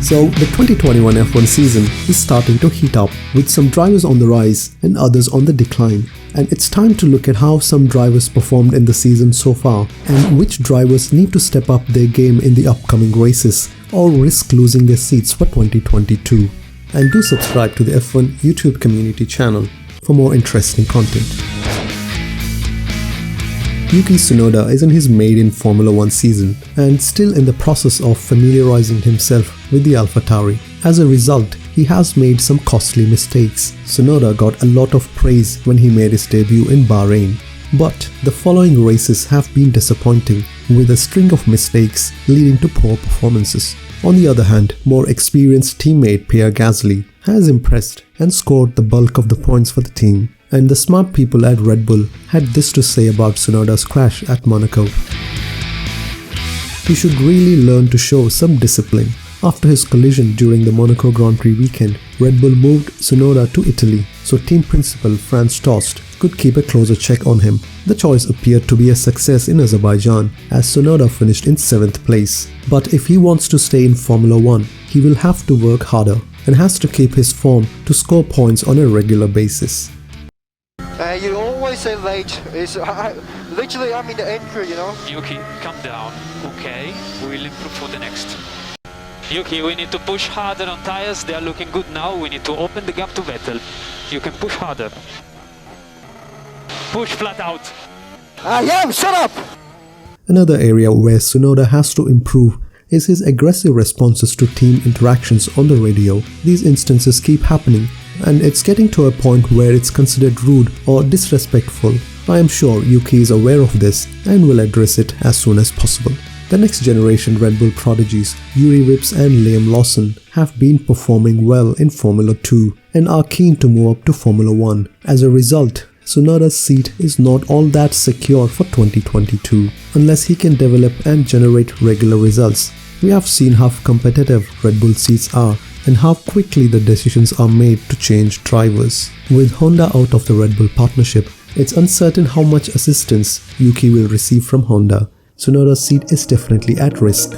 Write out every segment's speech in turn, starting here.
So the 2021 F1 season is starting to heat up, with some drivers on the rise and others on the decline. And it's time to look at how some drivers performed in the season so far, and which drivers need to step up their game in the upcoming races or risk losing their seats for 2022. And do subscribe to the F1 YouTube community channel for more interesting content. Yuki Tsunoda is in his maiden Formula 1 season and still in the process of familiarizing himself with the AlphaTauri. As a result, he has made some costly mistakes. Tsunoda got a lot of praise when he made his debut in Bahrain. But the following races have been disappointing, with a string of mistakes leading to poor performances. On the other hand, more experienced teammate Pierre Gasly has impressed and scored the bulk of the points for the team. And the smart people at Red Bull had this to say about Tsunoda's crash at Monaco. He should really learn to show some discipline. After his collision during the Monaco Grand Prix weekend, Red Bull moved Tsunoda to Italy so team principal Franz Tost could keep a closer check on him. The choice appeared to be a success in Azerbaijan, as Tsunoda finished in 7th place. But if he wants to stay in Formula 1, he will have to work harder and has to keep his form to score points on a regular basis. You always say late. Literally, I'm in the entry, you know. Yuki, calm down. Okay, we'll improve for the next. Yuki, we need to push harder on tires. They are looking good now. We need to open the gap to Vettel. You can push harder. Push flat out. Shut up! Another area where Tsunoda has to improve is his aggressive responses to team interactions on the radio. These instances keep happening, and it's getting to a point where it's considered rude or disrespectful. I am sure Yuki is aware of this and will address it as soon as possible. The next generation Red Bull prodigies, Yuri Vips and Liam Lawson, have been performing well in Formula 2 and are keen to move up to Formula 1. As a result, Tsunoda's seat is not all that secure for 2022 unless he can develop and generate regular results. We have seen how competitive Red Bull seats are and how quickly the decisions are made to change drivers. With Honda out of the Red Bull partnership, it's uncertain how much assistance Yuki will receive from Honda. Tsunoda's seat is definitely at risk.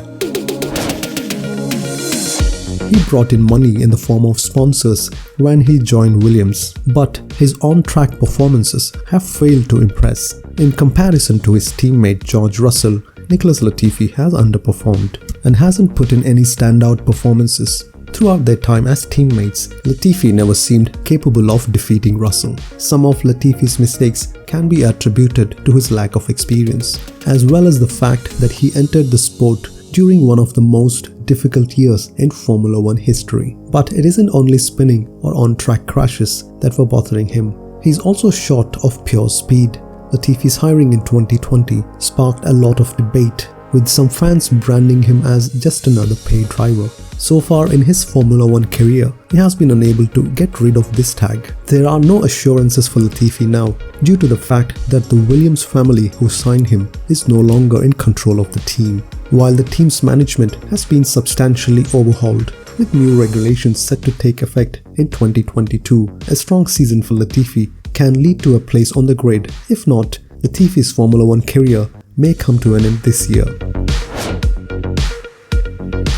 He brought in money in the form of sponsors when he joined Williams, but his on-track performances have failed to impress. In comparison to his teammate George Russell, Nicholas Latifi has underperformed and hasn't put in any standout performances. Throughout their time as teammates, Latifi never seemed capable of defeating Russell. Some of Latifi's mistakes can be attributed to his lack of experience, as well as the fact that he entered the sport during one of the most difficult years in Formula 1 history. But it isn't only spinning or on-track crashes that were bothering him. He's also short of pure speed. Latifi's hiring in 2020 sparked a lot of debate, with some fans branding him as just another paid driver. So far in his Formula 1 career, he has been unable to get rid of this tag. There are no assurances for Latifi now due to the fact that the Williams family who signed him is no longer in control of the team, while the team's management has been substantially overhauled. With new regulations set to take effect in 2022, a strong season for Latifi can lead to a place on the grid. If not, Latifi's Formula 1 career may come to an end this year.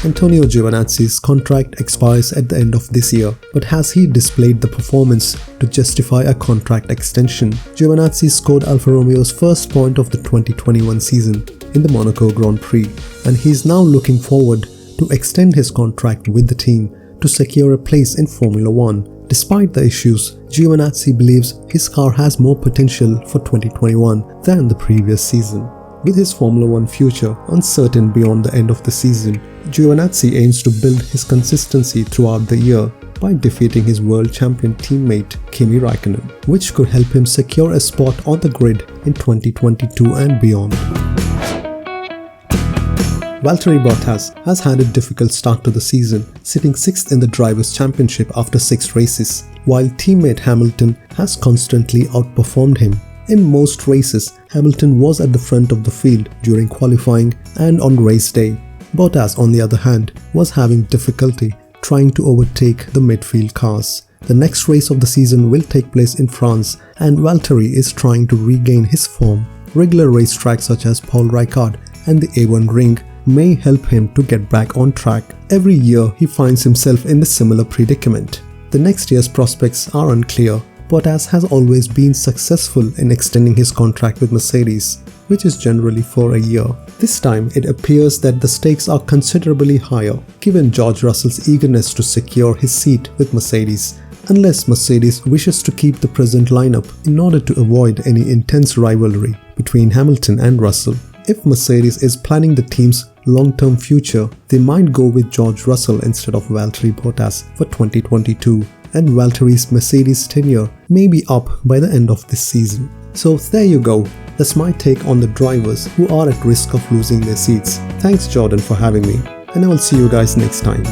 Antonio Giovinazzi's contract expires at the end of this year, but has he displayed the performance to justify a contract extension? Giovinazzi scored Alfa Romeo's first point of the 2021 season in the Monaco Grand Prix, and he's now looking forward to extend his contract with the team to secure a place in Formula 1. Despite the issues, Giovinazzi believes his car has more potential for 2021 than the previous season. With his Formula 1 future uncertain beyond the end of the season, Giovinazzi aims to build his consistency throughout the year by defeating his world champion teammate Kimi Raikkonen, which could help him secure a spot on the grid in 2022 and beyond. Valtteri Bottas has had a difficult start to the season, sitting 6th in the Drivers' Championship after 6 races, while teammate Hamilton has constantly outperformed him. In most races, Hamilton was at the front of the field during qualifying and on race day. Bottas, on the other hand, was having difficulty trying to overtake the midfield cars. The next race of the season will take place in France, and Valtteri is trying to regain his form. Regular racetracks such as Paul Ricard and the A1 Ring may help him to get back on track. Every year he finds himself in a similar predicament. The next year's prospects are unclear. Bottas has always been successful in extending his contract with Mercedes, which is generally for a year. This time it appears that the stakes are considerably higher, given George Russell's eagerness to secure his seat with Mercedes, unless Mercedes wishes to keep the present lineup in order to avoid any intense rivalry between Hamilton and Russell. If Mercedes is planning the team's long-term future, they might go with George Russell instead of Valtteri Bottas for 2022, and Valtteri's Mercedes tenure may be up by the end of this season. So there you go, that's my take on the drivers who are at risk of losing their seats. Thanks Jordan for having me, and I will see you guys next time.